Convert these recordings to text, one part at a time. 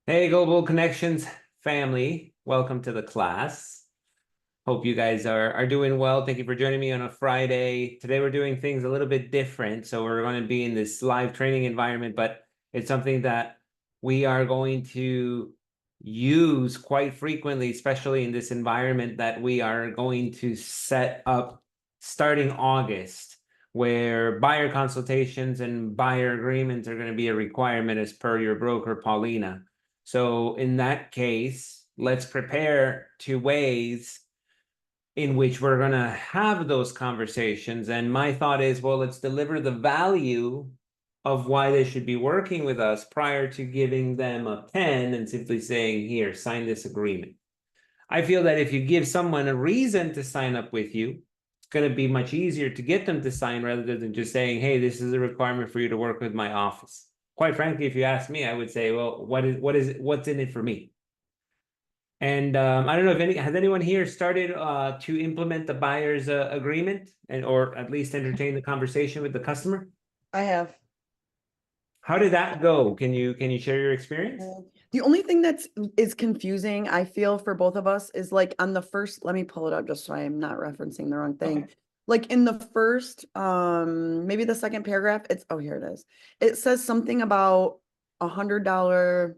Hey, Global Connections family, welcome to the class. Hope you guys are doing well. Thank you for joining me on a Friday. Today we're doing things a little bit different. So we're going to be in this live training environment, but it's something that we are going to use quite frequently, especially in this environment that we are going to set up starting August, where buyer consultations and buyer agreements are going to be a requirement as per your broker, Paulina. So in that case, let's prepare 2 ways in which we're going to have those conversations. And my thought is, well, let's deliver the value of why they should be working with us prior to giving them a pen and simply saying, here, sign this agreement. I feel that if you give someone a reason to sign up with you, it's going to be much easier to get them to sign rather than just saying, hey, this is a requirement for you to work with my office. Quite frankly, if you ask me, I would say, well, what's in it for me? And I don't know if has anyone here started to implement the buyer's agreement or at least entertain the conversation with the customer? I have. How did that go? Can you share your experience? The only thing is confusing, I feel, for both of us is like on the first, let me pull it up just so I'm not referencing the wrong thing. Okay. Like in the first, maybe the second paragraph, here it is. It says something about $100,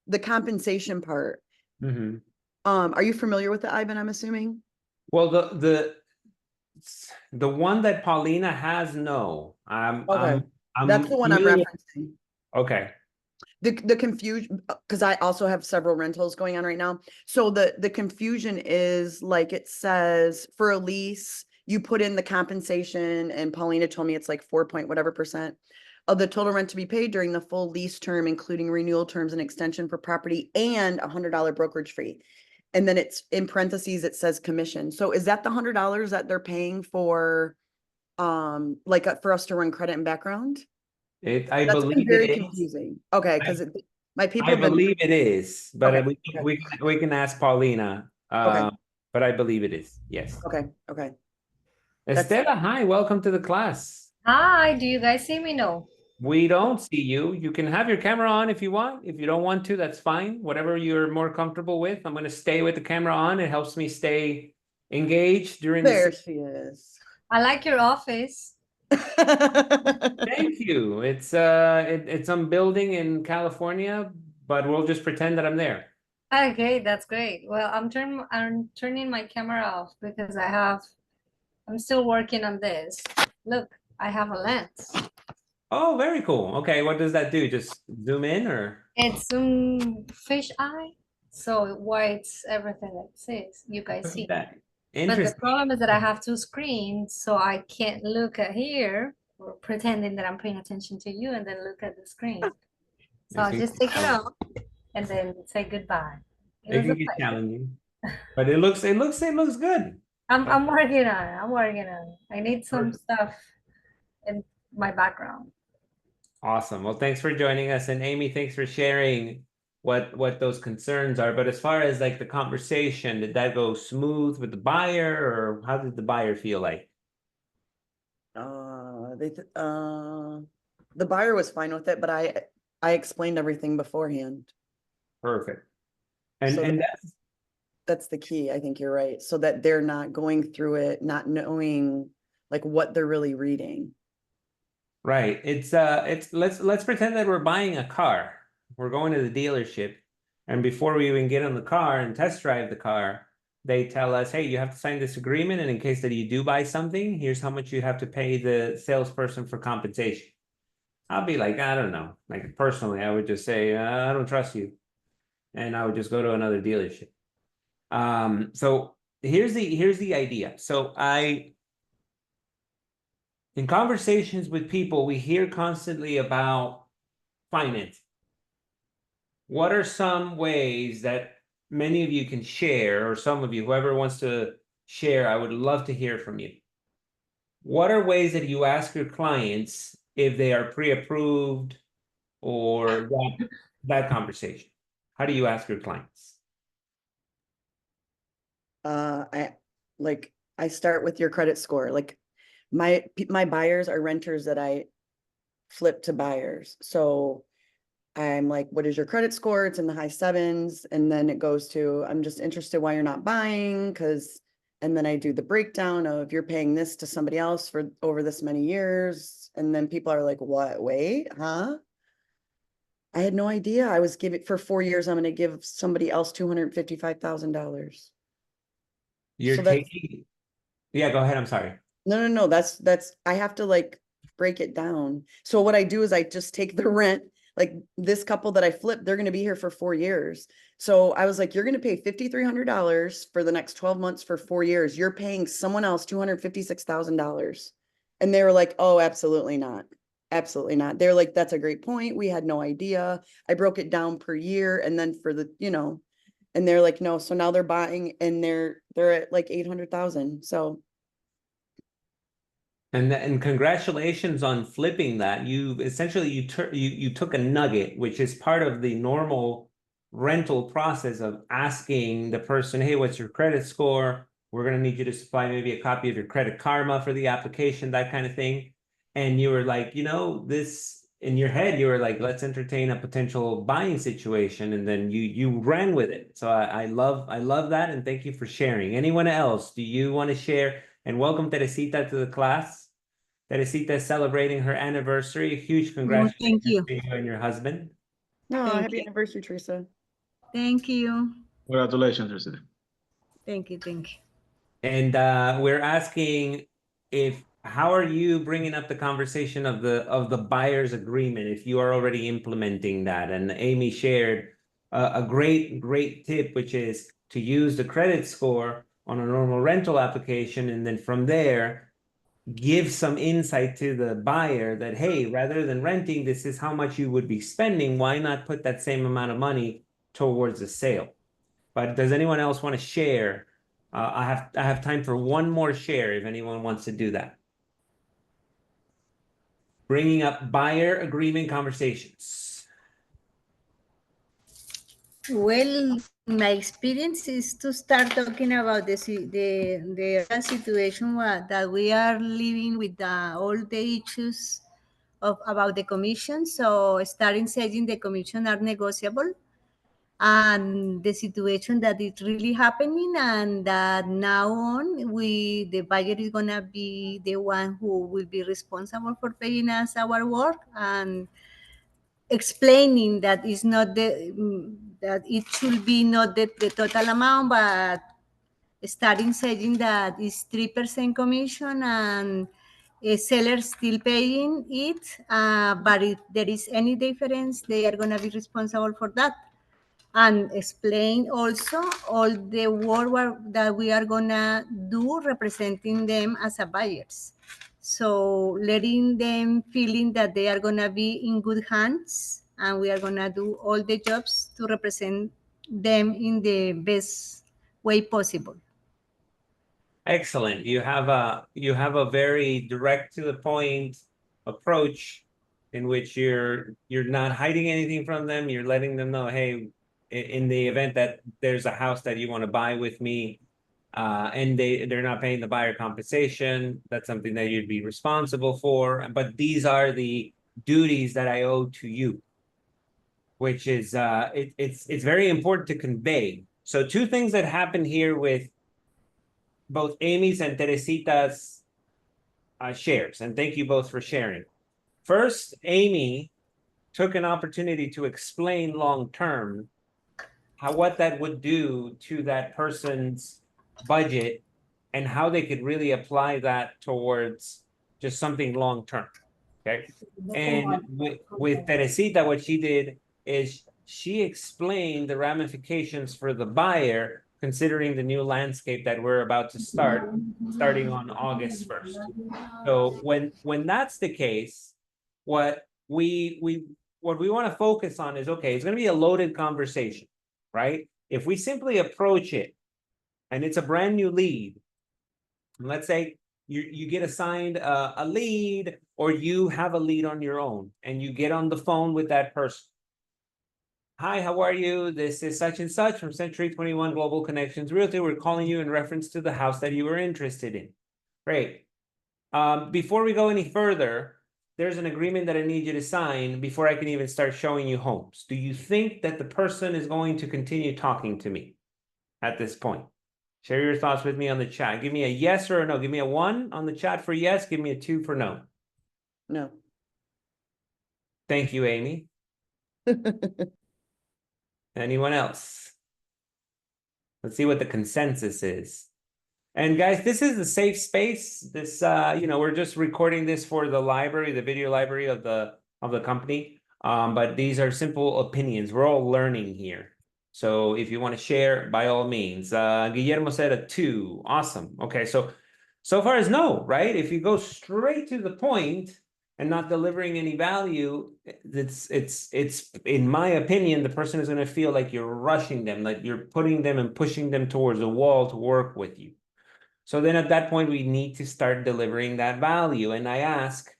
the compensation part. Mm-hmm. Are you familiar with the IBAN, I'm assuming? Well, the one that Paulina has, no. Okay. That's I'm the one I'm familiar. referencing. Okay. The confusion, because I also have several rentals going on right now. So the confusion is like it says for a lease, you put in the compensation, and Paulina told me it's like 4 point whatever percent of the total rent to be paid during the full lease term, including renewal terms and extension for property and $100 brokerage fee. And then it's in parentheses, it says commission. So is that the $100 that they're paying for, for us to run credit and background? I That's been believe it very is. confusing. Okay, because my people I have been, believe it is, but okay, okay, we can ask Paulina. okay, But I believe it is. Yes. okay. That's, Estela, hi, welcome to the class. Hi, do you guys see me? No. We don't see you. You can have your camera on if you want. If you don't want to, that's fine. Whatever you're more comfortable with. I'm going to stay with the camera on. It helps me stay engaged during there this. she is. I like your office. Thank you. It's some building in California, but we'll just pretend that I'm there. Okay, that's great. Well, I'm turning my camera off because I'm still working on this. Look, I have a lens. Oh, very cool. Okay, what does that do? Just zoom in or? It's fish eye, so it whites everything that it says. You guys see. That. But the Interesting. problem is that I have 2 screens, so I can't look at here or pretending that I'm paying attention to you and then look at the screen. So I'll just take it out and then say goodbye. It It was can a get pleasure. challenging, but it looks good. I'm working on it. I'm working on it. I need some stuff in my background. Awesome. Well, thanks for joining us, and Amy, thanks for sharing what those concerns are. But as far as like the conversation, did that go smooth with the buyer, or how did the buyer feel like? The buyer was fine with it, but I explained everything beforehand. Perfect. So And that's the key. I think you're right. So that they're not going through it, not knowing like what they're really reading. right. It's let's pretend that we're buying a car. We're going to the dealership, and before we even get in the car and test drive the car, they tell us, hey, you have to sign this agreement, and in case that you do buy something, here's how much you have to pay the salesperson for compensation. I'll be like, I don't know. Like personally, I would just say, I don't trust you, and I would just go to another dealership. So here's the idea. So in conversations with people, we hear constantly about finance. What are some ways that many of you can share, or some of you, whoever wants to share, I would love to hear from you. What are ways that you ask your clients if they are pre-approved or that conversation? How do you ask your clients? I start with your credit score. Like my buyers are renters that I flip to buyers. So I'm like, what is your credit score? It's in the high sevens. And then it goes to, I'm just interested why you're not buying. And then I do the breakdown of you're paying this to somebody else for over this many years. And then people are like, what, wait, huh? I had no idea. I was giving for 4 years, I'm going to give somebody else $255,000. You're So that's, taking, yeah, go ahead. I'm sorry. no, that's, I have to like break it down. So what I do is I just take the rent, like this couple that I flipped, they're going to be here for 4 years. So I was like, you're going to pay $5,300 for the next 12 months for 4 years. You're paying someone else $256,000. And they were like, oh, absolutely not. Absolutely not. They're like, that's a great point. We had no idea. I broke it down per year. And then for the, and they're like, no, so now they're buying and they're at like 800,000. So And congratulations on flipping that. You essentially you took a nugget, which is part of the normal rental process of asking the person, hey, what's your credit score? We're going to need you to supply maybe a copy of your credit karma for the application, that kind of thing. And you were like, this in your head, you were like, let's entertain a potential buying situation. And then you ran with it. So I love that. And thank you for sharing. Anyone else? Do you want to share? And welcome Teresita to the class. Teresita is celebrating her anniversary. Huge Oh, congratulations thank you. to you and your husband. no, Thank happy you. anniversary, Teresa. Thank you. Congratulations, Teresa. Thank you. Thank you. And we're asking how are you bringing up the conversation of the buyer's agreement if you are already implementing that? And Amy shared a great tip, which is to use the credit score on a normal rental application, and then from there give some insight to the buyer that, hey, rather than renting, this is how much you would be spending. Why not put that same amount of money towards a sale? But does anyone else want to share? I have time for one more share if anyone wants to do that. Bringing up buyer agreement conversations. Well, my experience is to start talking about the situation that we are living with all the issues about the commission. So starting saying the commission are negotiable, and the situation that is really happening, and that now on the buyer is gonna be the one who will be responsible for paying us our work, and explaining that it's not that it should be not the total amount, but starting saying that it's 3% commission, and a seller still paying it, but if there is any difference, they are going to be responsible for that. And explain also all the work that we are going to do representing them as a buyers. So letting them feeling that they are going to be in good hands, and we are going to do all the jobs to represent them in the best way possible. Excellent. You have a very direct to the point approach in which you're not hiding anything from them. You're letting them know, hey, in the event that there's a house that you want to buy with me, and they're not paying the buyer compensation, that's something that you'd be responsible for. But these are the duties that I owe to you, which is it's very important to convey. So two things that happen here with both Amy's and Teresita's shares, and thank you both for sharing. First, Amy took an opportunity to explain long-term what that would do to that person's budget and how they could really apply that towards just something long-term, okay? And with Teresita, what she did is she explained the ramifications for the buyer, considering the new landscape that we're about to starting on August 1st. So when that's the case, what we want to focus on is, okay, it's going to be a loaded conversation, right? If we simply approach it and it's a brand new lead, let's say you get assigned a lead, or you have a lead on your own, and you get on the phone with that person. Hi, how are you? This is such and such from Century 21 Global Connections Realty. We're calling you in reference to the house that you were interested in. Great. Before we go any further, there's an agreement that I need you to sign before I can even start showing you homes. Do you think that the person is going to continue talking to me at this point? Share your thoughts with me on the chat. Give me a yes or a no. Give me a 1 on the chat for yes. Give me a 2 for no. No. Thank you, Amy. Anyone else? Let's see what the consensus is. And guys, this is a safe space. This, we're just recording this for the library, the video library of the company. But these are simple opinions. We're all learning here. So if you want to share, by all means. Guillermo said a 2. Awesome. Okay, so far as no, right? If you go straight to the point and not delivering any value, it's in my opinion, the person is going to feel like you're rushing them, like you're putting them and pushing them towards a wall to work with you. So then at that point, we need to start delivering that value. And I ask,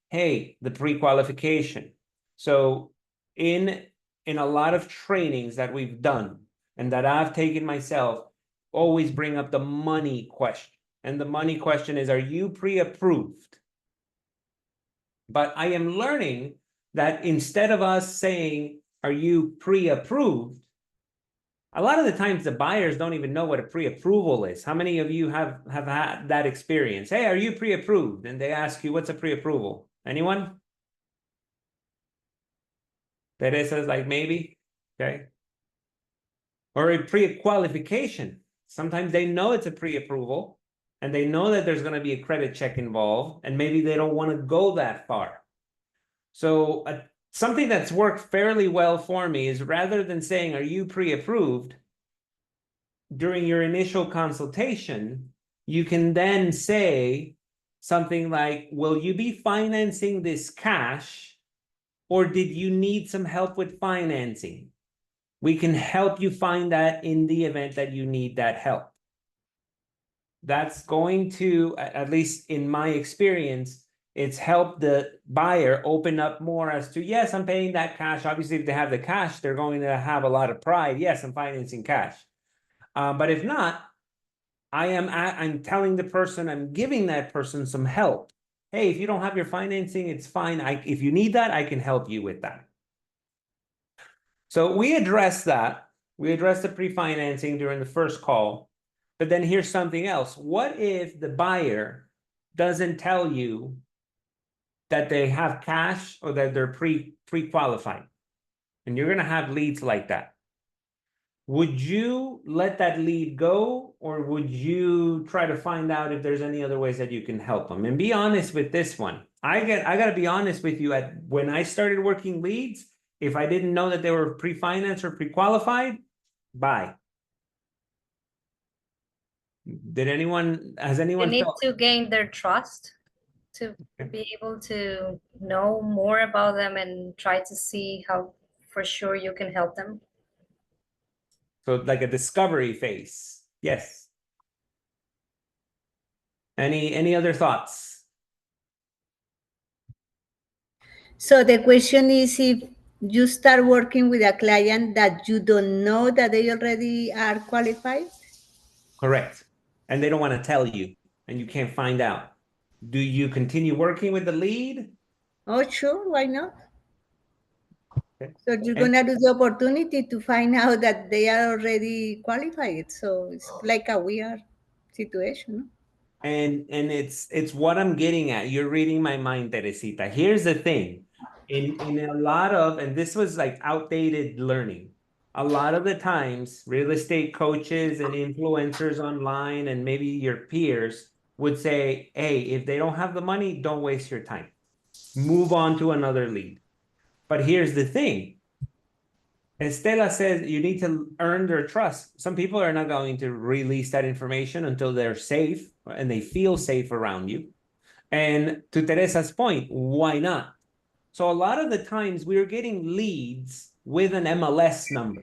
hey, the pre-qualification. So in a lot of trainings that we've done and that I've taken myself, always bring up the money question. And the money question is, are you pre-approved? But I am learning that instead of us saying, are you pre-approved? A lot of the times the buyers don't even know what a pre-approval is. How many of you have had that experience? Hey, are you pre-approved? And they ask you, what's a pre-approval? Anyone? Teresa's like, maybe. Okay. Or a pre-qualification. Sometimes they know it's a pre-approval and they know that there's going to be a credit check involved, and maybe they don't want to go that far. So something that's worked fairly well for me is, rather than saying, are you pre-approved, during your initial consultation, you can then say something like, will you be financing this cash, or did you need some help with financing? We can help you find that in the event that you need that help. That's going to, at least in my experience, it's helped the buyer open up more as to, yes, I'm paying that cash. Obviously, if they have the cash, they're going to have a lot of pride. Yes, I'm financing cash. But if not, I'm telling the person, I'm giving that person some help. Hey, if you don't have your financing, it's fine. If you need that, I can help you with that. So we addressed that. We addressed the pre-financing during the first call. But then here's something else. What if the buyer doesn't tell you that they have cash or that they're pre-qualified? And you're going to have leads like that. Would you let that lead go, or would you try to find out if there's any other ways that you can help them? And be honest with this one. I got to be honest with you. When I started working leads, if I didn't know that they were pre-financed or pre-qualified, bye. Has anyone You need felt to gain their trust to be able to know more about them and try to see how for sure you can help them. so like a discovery phase? Yes. Any other thoughts? So the question is, if you start working with a client that you don't know that they already are qualified? Correct. And they don't want to tell you, and you can't find out. Do you continue working with the lead? Oh, sure, why not? Okay. So you're gonna do the opportunity to find out that they are already qualified. So it's like a weird situation. No? And it's what I'm getting at. You're reading my mind, Teresita. Here's the thing. In a lot of, and this was like outdated learning, a lot of the times real estate coaches and influencers online and maybe your peers would say, hey, if they don't have the money, don't waste your time. Move on to another lead. But here's the thing. Estela says you need to earn their trust. Some people are not going to release that information until they're safe and they feel safe around you. And to Teresa's point, why not? So a lot of the times we're getting leads with an MLS number.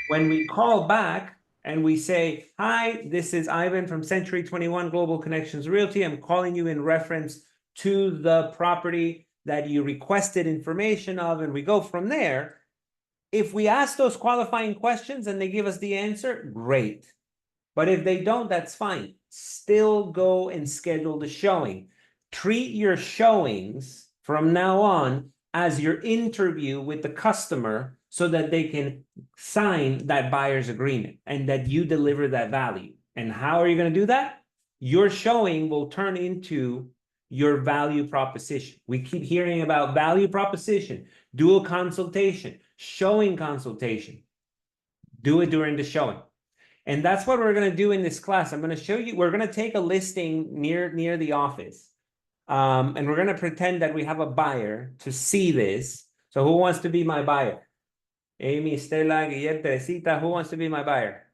When we call back and we say, hi, this is Ivan from Century 21 Global Connections Realty. I'm calling you in reference to the property that you requested information of, and we go from there. If we ask those qualifying questions and they give us the answer, great. But if they don't, that's fine. Still go and schedule the showing. treat your showings from now on as your interview with the customer so that they can sign that buyer's agreement and that you deliver that value. And how are you going to do that? Your showing will turn into your value proposition. We keep hearing about value proposition, dual consultation, showing consultation. Do it during the showing. And that's what we're going to do in this class. I'm going to show you, we're going to take a listing near the office. And we're going to pretend that we have a buyer to see this. So who wants to be my buyer? Amy, Stella, Guillermo, Teresita, who wants to be my buyer?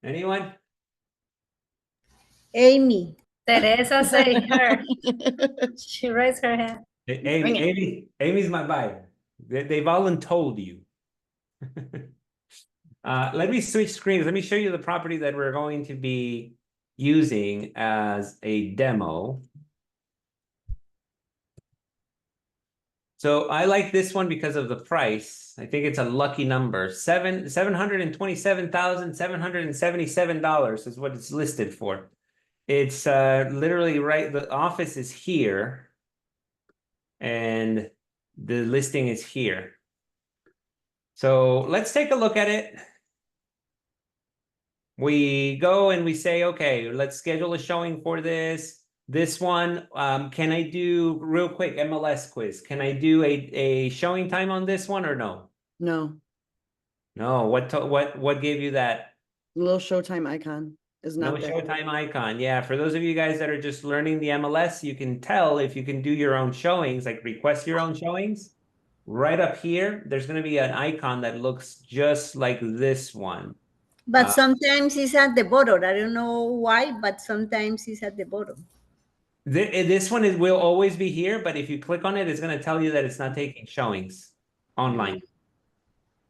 Anyone? Amy. Teresa say her. She raised her hand. Amy's my buyer. They've all told you. Let me switch screens. Let me show you the property that we're going to be using as a demo. So I like this one because of the price. I think it's a lucky number. $727,777 is what it's listed for. It's literally right. The office is here, and the listing is here. So let's take a look at it. We go and we say, okay, let's schedule a showing for this. This one, can I do real quick MLS quiz? Can I do a showing time on this one or no? No, No. What gave you that? little Showtime icon is No not there. showtime icon. Yeah, for those of you guys that are just learning the MLS, you can tell if you can do your own showings, like request your own showings. Right up here, there's going to be an icon that looks just like this one. But sometimes it's at the bottom. I don't know why, but sometimes it's at the bottom. This one will always be here, but if you click on it, it's going to tell you that it's not taking showings online.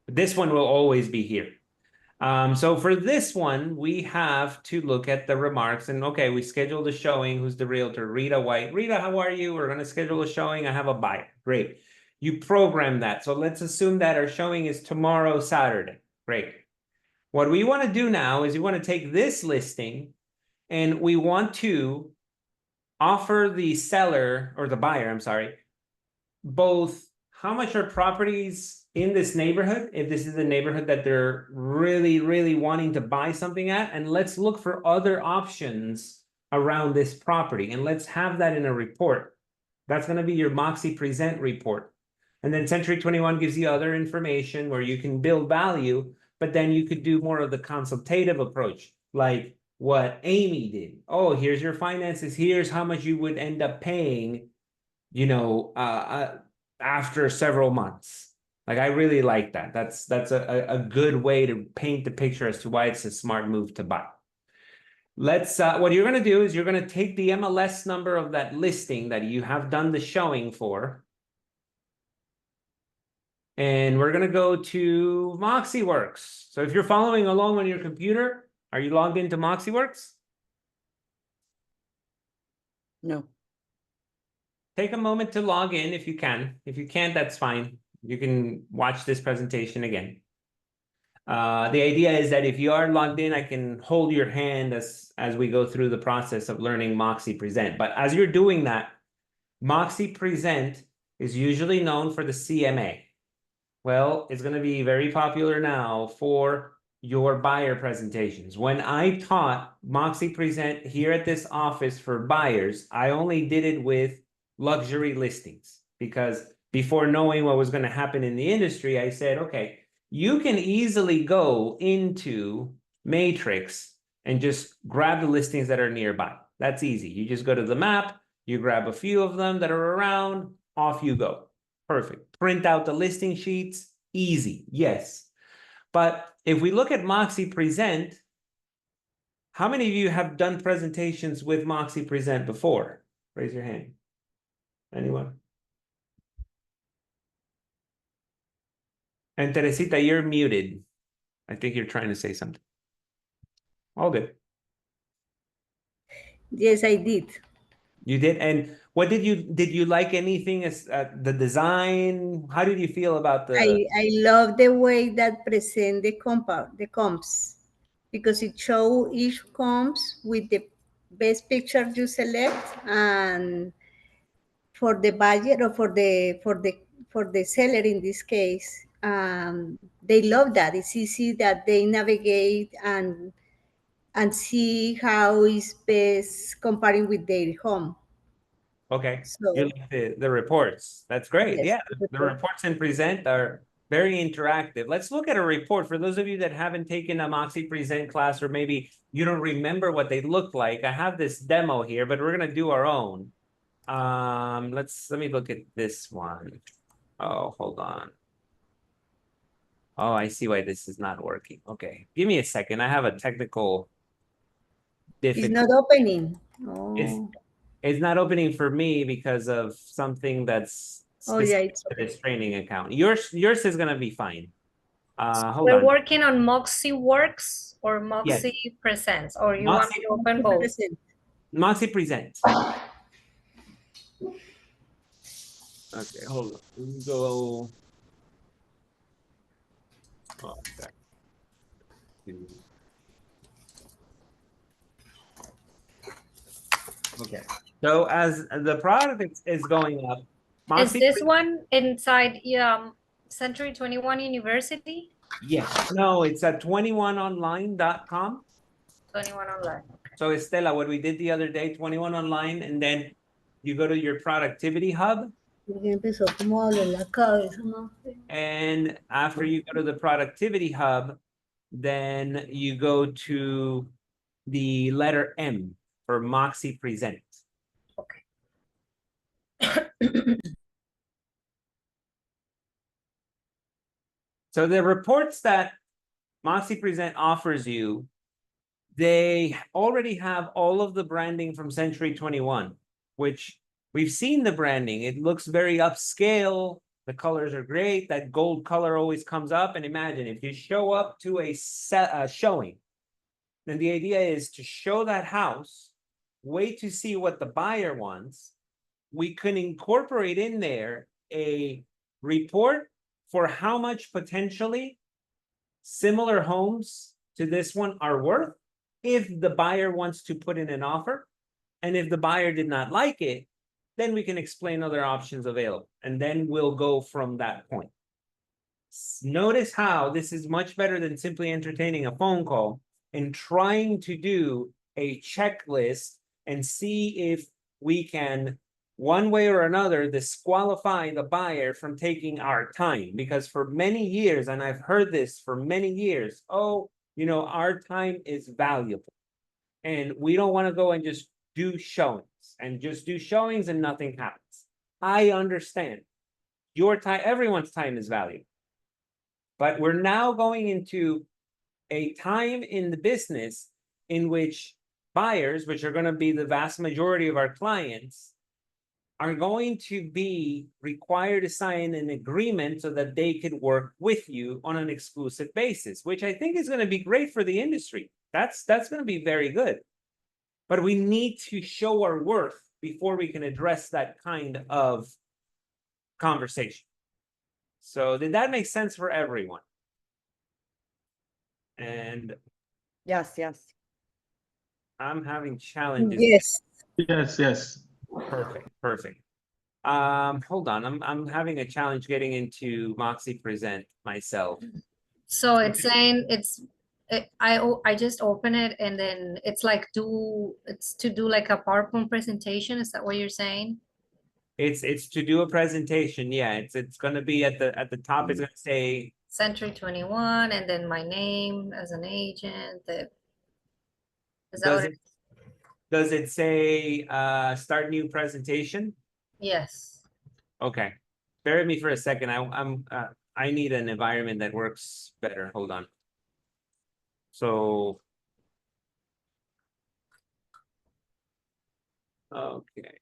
This one will always be here. So for this one, we have to look at the remarks and okay, we scheduled a showing. Who's the realtor? Rita White. Rita, how are you? We're going to schedule a showing. I have a buyer. Great. You program that. So let's assume that our showing is tomorrow, Saturday. Great. What we want to do now is we want to take this listing and we want to offer the seller or the buyer, I'm sorry, both how much are properties in this neighborhood, if this is the neighborhood that they're really, really wanting to buy something at, and let's look for other options around this property, and let's have that in a report. That's going to be your MoxiPresent report. And then Century 21 gives you other information where you can build value, but then you could do more of the consultative approach, like what Amy did. Oh, here's your finances. Here's how much you would end up paying, you know, after several months. Like, I really like that. That's a good way to paint the picture as to why it's a smart move to buy. Let's, what you're going to do is you're going to take the MLS number of that listing that you have done the showing for. And we're going to go to MoxiWorks. So if you're following along on your computer, are you logged into MoxiWorks? No. Take a moment to log in if you can. If you can't, that's fine. You can watch this presentation again. The idea is that if you are logged in, I can hold your hand as we go through the process of learning MoxiPresent. But as you're doing that, MoxiPresent is usually known for the CMA. Well, it's going to be very popular now for your buyer presentations. When I taught MoxiPresent here at this office for buyers, I only did it with luxury listings because before knowing what was going to happen in the industry, I said, okay, you can easily go into Matrix and just grab the listings that are nearby. That's easy. You just go to the map, you grab a few of them that are around, off you go. Perfect. Print out the listing sheets, easy, yes. But if we look at MoxiPresent, how many of you have done presentations with MoxiPresent before? Raise your hand. Anyone? And Teresita, you're muted. I think you're trying to say something. All good. Yes, I did. You did? And what did you like anything as the design? How did you feel about the... I love the way that present the comps, because it show each comps with the best picture you select, and for the budget or for the seller in this case, they love that. It's easy that they navigate and see how is best comparing with their home. Okay, you So like the reports. That's great. yes, Yeah, the reports in Present are very interactive. Let's look at a report for those of you that haven't taken a MoxiPresent class, or maybe you don't remember what they look like. I have this demo here, but we're gonna do our own. Let me look at this one. Oh, hold on. Oh, I see why this is not working. Okay, give me a second. I have a technical it's difficulty. not opening. It's Oh, it's not opening for me because of something that's oh yeah, specific it's to okay. this training account. Yours is gonna be fine. Hold We're on. working on Moxie Works or Yes, Moxie Presents, or you want me Moxie to open both? MoxiPresent. Okay, hold on. Let me go. Oh, okay. Okay. So as the product is going up, Is Moxie. this one inside Century 21 University? Yes. No, it's at 21online.com. 21 online. So Estela, what we did the other day, 21 online, and then you go to your productivity hub. Porque empezó como a doler la cabeza, ¿no? And after you go to the productivity hub, then you go to the letter M for MoxiPresent. So the reports that MoxiPresent offers you, they already have all of the branding from Century 21, which we've seen the branding. It looks very upscale. The colors are great. That gold color always comes up. And imagine if you show up to a showing, then the idea is to show that house, wait to see what the buyer wants. We can incorporate in there a report for how much potentially similar homes to this one are worth if the buyer wants to put in an offer. And if the buyer did not like it, then we can explain other options available. And then we'll go from that point. Notice how this is much better than simply entertaining a phone call and trying to do a checklist and see if we can, one way or another, disqualify the buyer from taking our time. Because for many years, and I've heard this for many years, oh, our time is valuable. And we don't want to go and just do showings and nothing happens. I understand. Your time, everyone's time is valuable. But we're now going into a time in the business in which buyers, which are going to be the vast majority of our clients, are going to be required to sign an agreement so that they could work with you on an exclusive basis, which I think is going to be great for the industry. That's going to be very good. But we need to show our worth before we can address that kind of conversation. So did that make sense for everyone? And Yes. I'm having challenges. Yes. Yes. Perfect. Hold on. I'm having a challenge getting into MoxiPresent myself. So it's saying I just open it and then it's to do like a PowerPoint presentation. Is that what you're saying? It's to do a presentation. Yeah, it's gonna be at the top. It's gonna say Century 21 and then my name as an agent. Is that does what it does it say start new presentation? Yes. Okay. Bear with me for a second. I need an environment that works better. Hold on. So okay.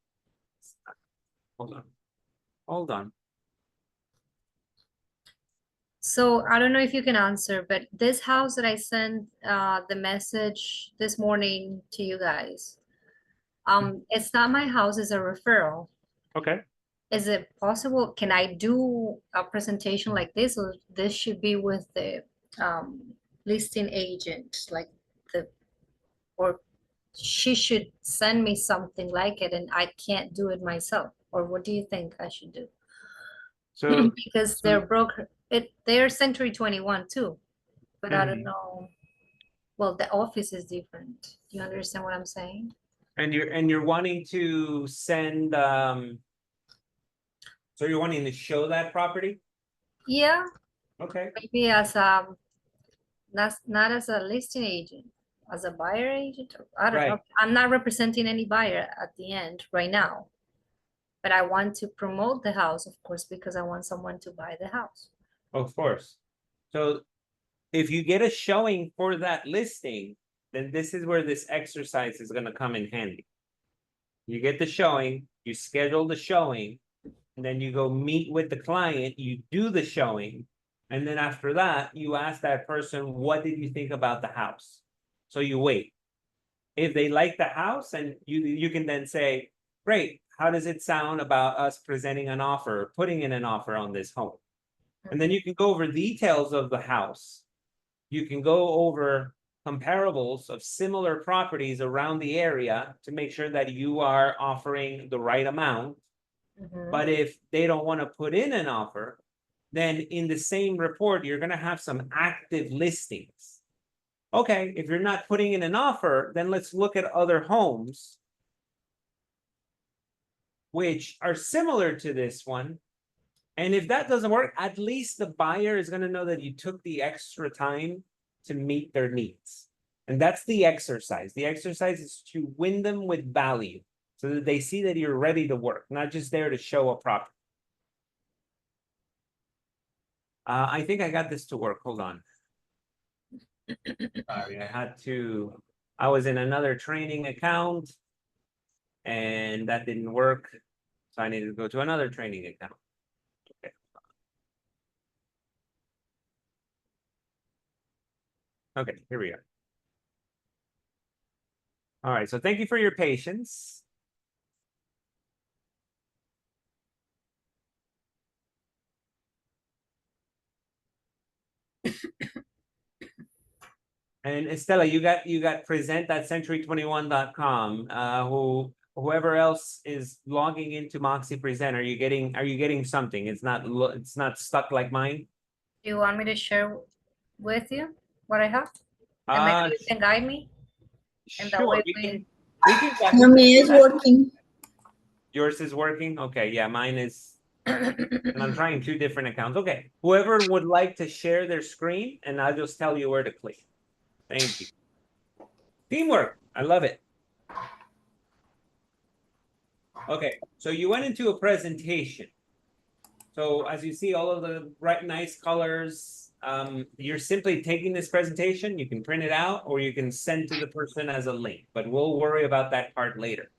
Hold on. So I don't know if you can answer, but this house that I sent the message this morning to you guys, it's not my house, it's a referral. Okay. Is it possible, can I do a presentation like this, or this should be with the listing agent, like or she should send me something like it and I can't do it myself? Or what do you think I should do? So, Because so- they're Century 21 too, but I don't Mhm. know. Well, the office is different. Do you understand what I'm saying? and you're wanting to send, so you're wanting to show that property? Yeah, Okay, maybe not as a listing agent, as a buyer agent. I don't know. Right. I'm not representing any buyer at the end right now, but I want to promote the house, of course, because I want someone to buy the house. of course. So if you get a showing for that listing, then this is where this exercise is gonna come in handy. You get the showing, you schedule the showing, and then you go meet with the client, you do the showing, and then after that, you ask that person, what did you think about the house? So you wait. If they like the house, and you can then say, great, how does it sound about us presenting an offer, putting in an offer on this home? And then you can go over details of the house. You can go over comparables of similar properties around the area to make sure that you are offering the right amount. Mhm. But if they don't want to put in an offer, then in the same report, you're going to have some active listings. Okay, if you're not putting in an offer, then let's look at other homes which are similar to this one. And if that doesn't work, at least the buyer is going to know that you took the extra time to meet their needs. And that's the exercise. The exercise is to win them with value so that they see that you're ready to work, not just there to show a property. I think I got this to work. Hold on. Sorry, I was in another training account and that didn't work. So I needed to go to another training account. Okay. Okay, here we are. All right, so thank you for your patience. And Estella, you got present at century21.com. Whoever else is logging into MoxiPresent, are you getting something? It's not stuck like mine. Do you want me to share with you what I have? And maybe you can guide me. And that Sure, way we can No, me is working. Yours is working? Okay, yeah, mine is. And I'm trying two different accounts. Okay, whoever would like to share their screen, and I'll just tell you where to click. Thank you. Teamwork, I love it. Okay, so you went into a presentation. So as you see, all of the bright, nice colors, you're simply taking this presentation, you can print it out, or you can send to the person as a link, but we'll worry about that part later.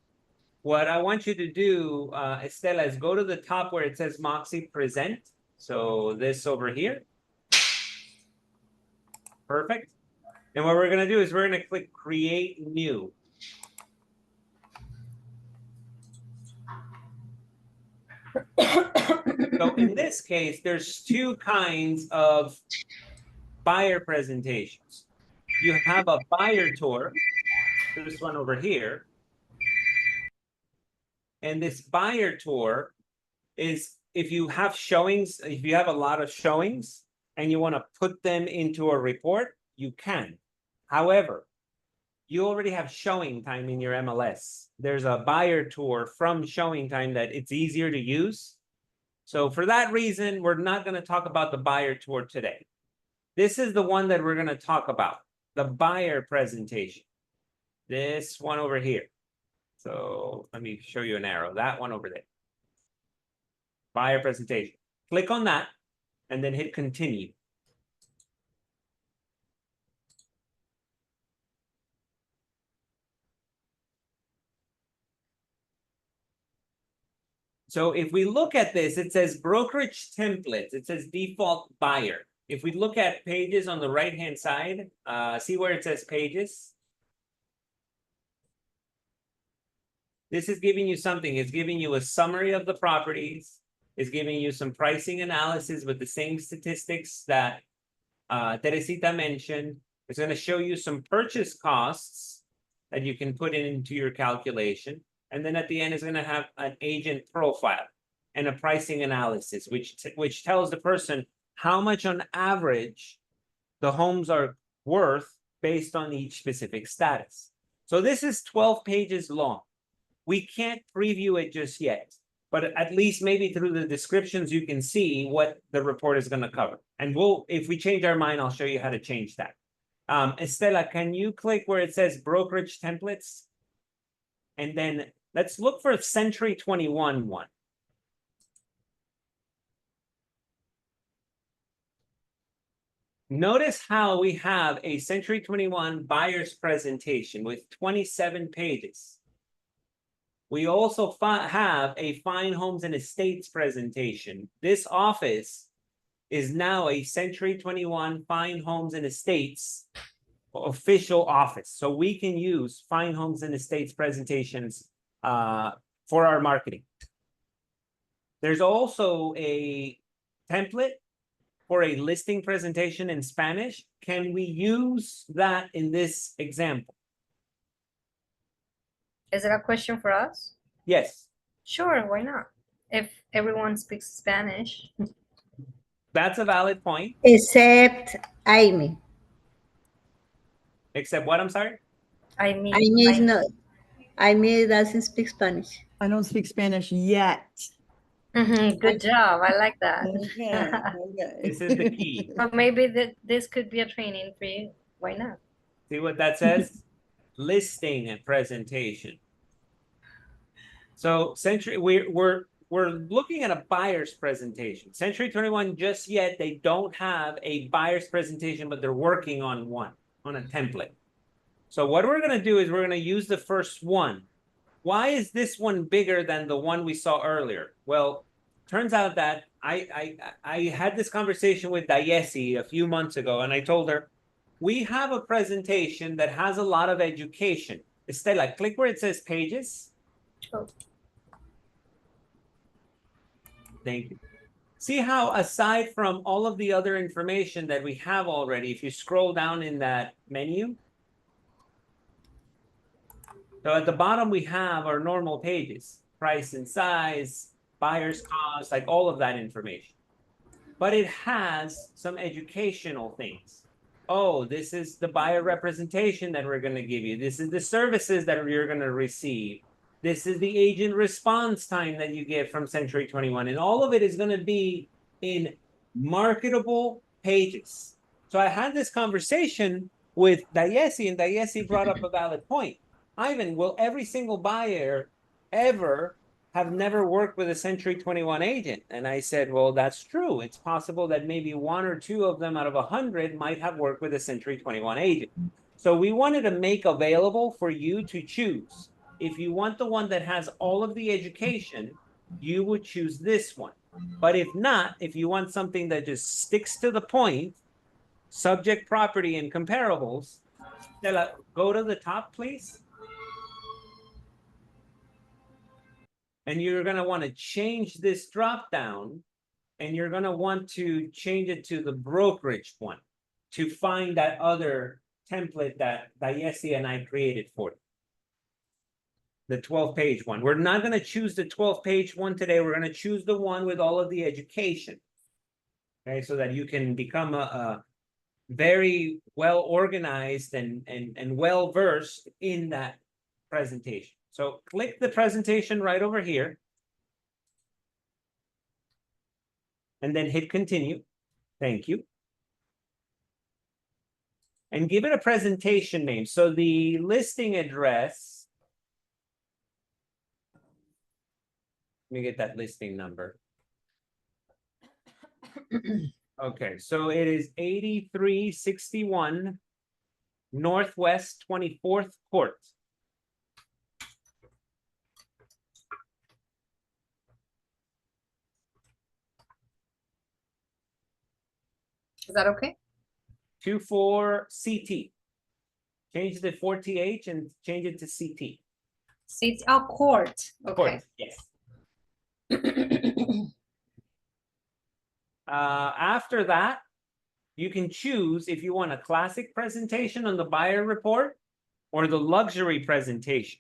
What I want you to do, Estela, is go to the top where it says MoxiPresent. So this over here. Perfect. And what we're going to do is we're going to click Create New. So in this case, there's two kinds of buyer presentations. You have a buyer tour, this one over here. And this buyer tour is if you have showings, if you have a lot of showings and you want to put them into a report, you can. However, you already have showing time in your MLS. There's a buyer tour from showing time that it's easier to use. So for that reason, we're not going to talk about the buyer tour today. This is the one that we're going to talk about, the buyer presentation. This one over here. So let me show you an arrow, that one over there. Buyer presentation. Click on that and then hit continue. So if we look at this, it says brokerage templates. It says default buyer. If we look at pages on the right-hand side, see where it says pages? This is giving you something. It's giving you a summary of the properties. It's giving you some pricing analysis with the same statistics that Teresita mentioned. It's going to show you some purchase costs. that you can put into your calculation. And then at the end is going to have an agent profile and a pricing analysis, which tells the person how much on average the homes are worth based on each specific status. So this is 12 pages long. We can't preview it just yet, but at least maybe through the descriptions, you can see what the report is going to cover. And if we change our mind, I'll show you how to change that. Estela, can you click where it says brokerage templates? And then let's look for Century 21 one. Notice how we have a Century 21 buyer's presentation with 27 pages. We also have a Fine Homes and Estates presentation. This office is now a Century 21 Fine Homes and Estates official office. So we can use Fine Homes and Estates presentations for our marketing. There's also a template for a listing presentation in Spanish. Can we use that in this example? Is it a question for us? Yes. Sure, why not? If everyone speaks Spanish. That's a valid point. Except Amy. Except what, I'm sorry? Amy Amy is not. Amy doesn't speak Spanish. I don't speak Spanish yet. Good job. I like that. Okay, okay. This is the key. But maybe this could be a training for you. Why not? See what that says? Listing and presentation. So Century, we're looking at a buyer's presentation. Century 21 just yet, they don't have a buyer's presentation, but they're working on one, on a template. So what we're going to do is we're going to use the first one. Why is this one bigger than the one we saw earlier? Well, turns out that I had this conversation with Dayesi a few months ago, and I told her, we have a presentation that has a lot of education. Estela, click where it says pages. Oh. Thank you. See how aside from all of the other information that we have already, if you scroll down in that menu, so at the bottom we have our normal pages, price and size, buyer's cost, like all of that information. But it has some educational things. Oh, this is the buyer representation that we're going to give you. This is the services that you're going to receive. This is the agent response time that you get from Century 21. And all of it is going to be in marketable pages. So I had this conversation with Dayesi, and Dayesi brought up a valid point. Ivan, will every single buyer ever have never worked with a Century 21 agent? And I said, well, that's true. It's possible that maybe 1 or 2 of them out of 100 might have worked with a Century 21 agent. So we wanted to make available for you to choose. If you want the one that has all of the education, you would choose this one. But if not, if you want something that just sticks to the point, subject, property, and comparables, Stella, go to the top, please. And you're going to want to change this drop down, and you're going to want to change it to the brokerage one to find that other template that Dayesi and I created for you. The 12-page one. We're not going to choose the 12-page one today. We're going to choose the one with all of the education. Okay, so that you can become a very well organized and well versed in that presentation. So click the presentation right over here. And then hit continue. Thank you. And give it a presentation name. So the listing address. Let me get that listing number. Okay, so it is 8361 Northwest 24th Court. Is that okay? 24 CT. Change the 4TH and change it to CT. Seats, oh, court. Okay. Court, yes. After that, you can choose if you want a classic presentation on the buyer report or the luxury presentation.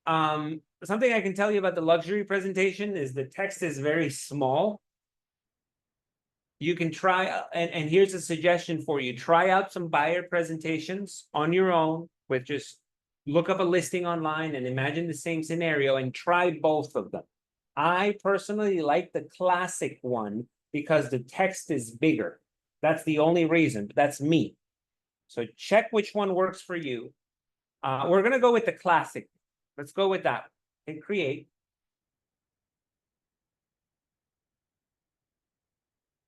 Something I can tell you about the luxury presentation is the text is very small. You can try, and here's a suggestion for you. Try out some buyer presentations on your own with just look up a listing online and imagine the same scenario and try both of them. I personally like the classic one because the text is bigger. That's the only reason, but that's me. So check which one works for you. We're gonna go with the classic. Let's go with that. Hit create.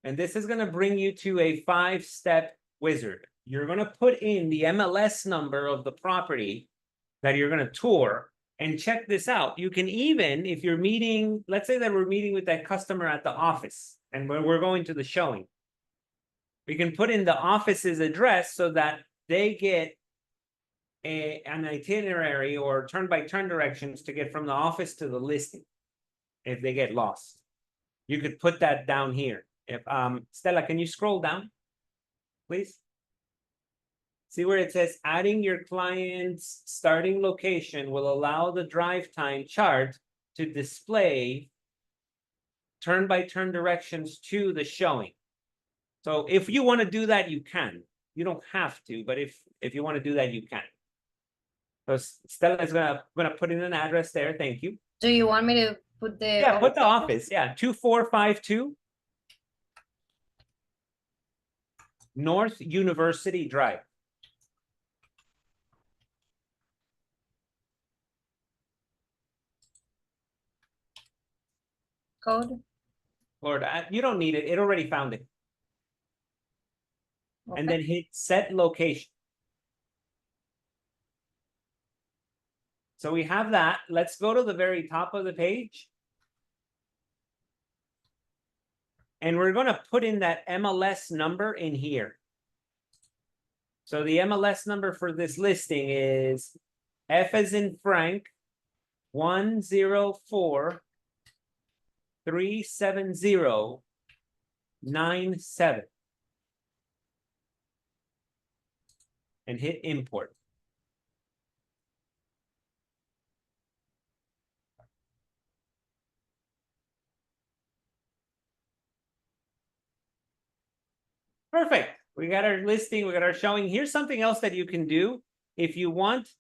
And this is gonna bring you to a 5-step wizard. You're gonna put in the MLS number of the property that you're gonna tour, and check this out. You can even, if you're meeting, let's say that we're meeting with that customer at the office and we're going to the showing. We can put in the office's address so that they get an itinerary or turn-by-turn directions to get from the office to the listing if they get lost. You could put that down here. If Stella, can you scroll down, please? See where it says adding your client's starting location will allow the drive time chart to display turn-by-turn directions to the showing. So if you want to do that, you can. You don't have to, but if you want to do that, you can. So Stella is gonna put in an address there. Thank you. Do you want me to put the? Yeah, put the office. Yeah, 2452 North University Drive. Code? Lord, you don't need it. It already found it. Okay. And then hit set location. So we have that. Let's go to the very top of the page. And we're going to put in that MLS number in here. So the MLS number for this listing is F as in Frank 104-370-97. And hit import. Perfect. We got our listing, we got our showing. Here's something else that you can do if you want,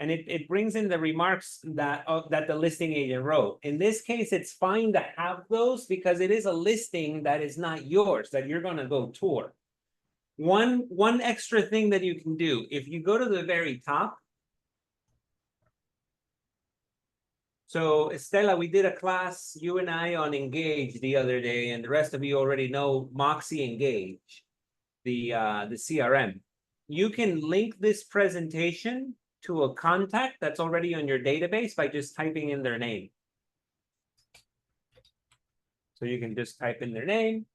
and it brings in the remarks that the listing agent wrote. In this case, it's fine to have those because it is a listing that is not yours, that you're gonna go tour. One extra thing that you can do, if you go to the very top. So Estela, we did a class, you and I, on Engage the other day, and the rest of you already know Moxie Engage, the CRM. You can link this presentation to a contact that's already on your database by just typing in their name. So you can just type in their name.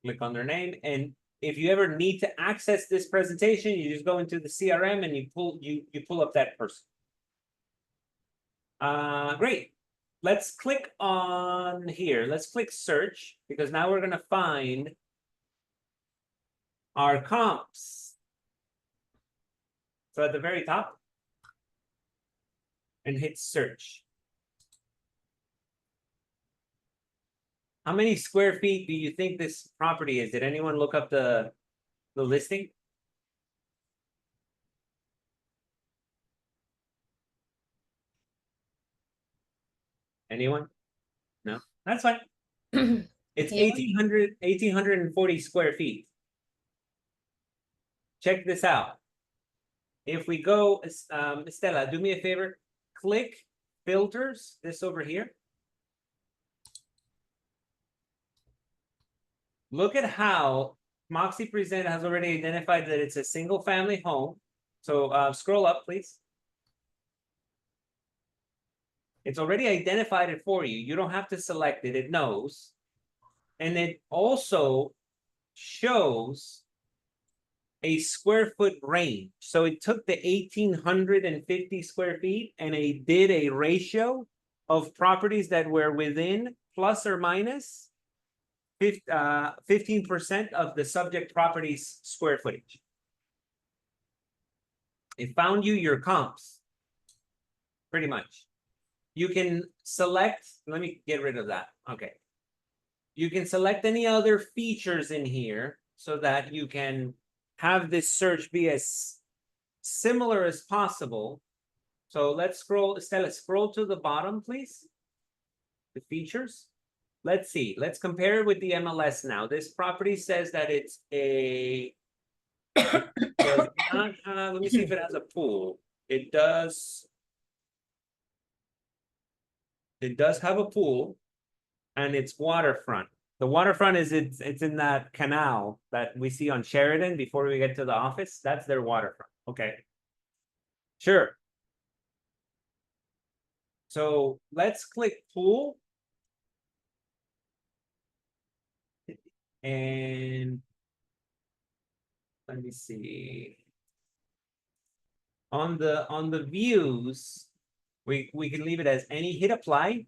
Click on their name, and if you ever need to access this presentation, you just go into the CRM and you pull up that person. Great. Let's click on here. Let's click search because now we're gonna find our comps. So at the very top, and hit search. How many square feet do you think this property is? Did anyone look up the listing? Anyone? No, that's fine. It's Yeah. 1,840 square feet. Check this out. If we go, Estela, do me a favor, click filters, this over here. Look at how MoxiPresent has already identified that it's a single family home. So scroll up, please. It's already identified it for you. You don't have to select it, it knows. And it also shows a square foot range. So it took the 1,850 square feet and it did a ratio of properties that were within plus or minus 15% of the subject property's square footage. It found you your comps. Pretty much. You can select, let me get rid of that. Okay. You can select any other features in here so that you can have this search be as similar as possible. So let's scroll, Stella, scroll to the bottom, please. The features. Let's see. Let's compare it with the MLS now. This property says that it's a. Does not, let me see if it has a pool. It does. It does have a pool, and it's waterfront. The waterfront is it's in that canal that we see on Sheridan before we get to the office. That's their waterfront. Okay. Sure. So let's click pool. And let me see. On the views, we can leave it as any, hit apply.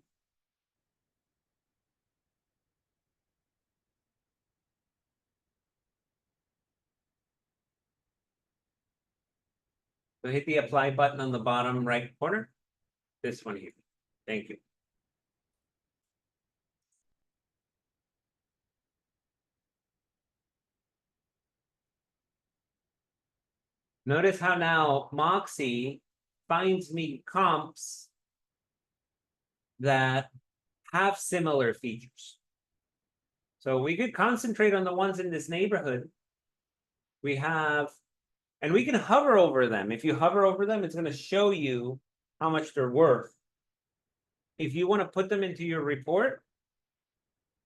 So hit the apply button on the bottom right corner. This one here. Thank you. Notice how now Moxie finds me comps that have similar features. So we could concentrate on the ones in this neighborhood. We have, and we can hover over them. If you hover over them, it's going to show you how much they're worth. If you want to put them into your report,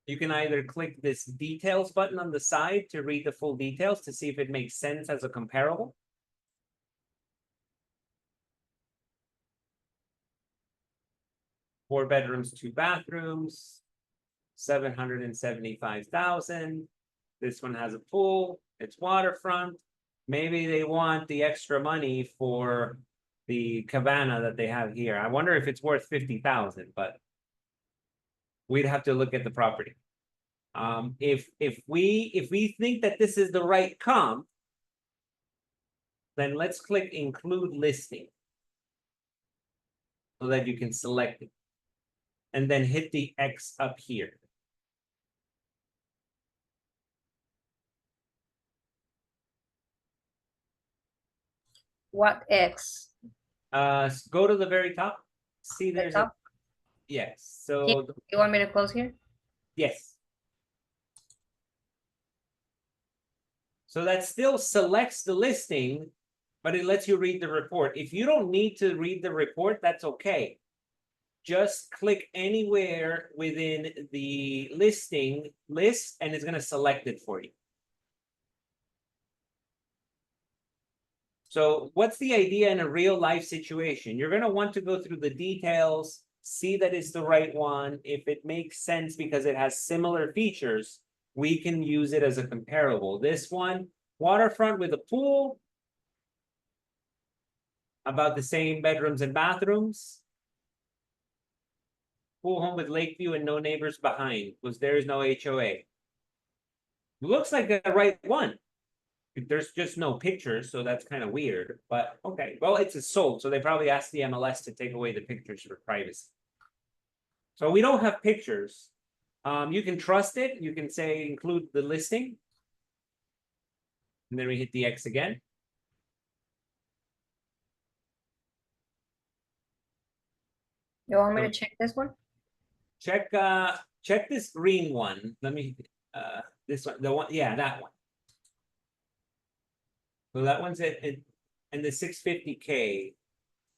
you can either click this details button on the side to read the full details to see if it makes sense as a comparable. Four bedrooms, 2 bathrooms, 775,000. This one has a pool, it's waterfront. Maybe they want the extra money for the cabana that they have here. I wonder if it's worth 50,000, but we'd have to look at the property. If we think that this is the right comp, then let's click include listing so that you can select it. And then hit the X up here. What X? Go to the very top. See, there's top? Yes. So You want me to close here? yes. So that still selects the listing, but it lets you read the report. If you don't need to read the report, that's okay. Just click anywhere within the listing list, and it's going to select it for you. So what's the idea in a real life situation? You're going to want to go through the details, see that it's the right one. If it makes sense because it has similar features, we can use it as a comparable. This one, waterfront with a pool, about the same bedrooms and bathrooms. Pool home with lake view and no neighbors behind, because there is no HOA. Looks like the right one. There's just no pictures, so that's kind of weird, but okay. Well, it's a sold, so they probably asked the MLS to take away the pictures for privacy. So we don't have pictures. You can trust it. You can say include the listing. And then we hit the X again. You want me to check this one? Check this green one. Let me this one, the one, yeah, that one. So that one's it in the 650K.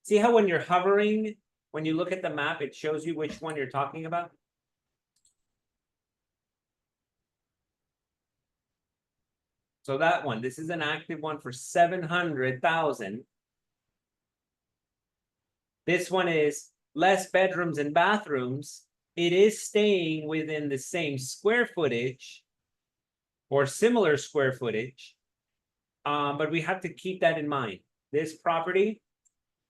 See how when you're hovering, when you look at the map, it shows you which one you're talking about? So that one, this is an active one for 700,000. This one is less bedrooms and bathrooms. It is staying within the same square footage or similar square footage. But we have to keep that in mind. This property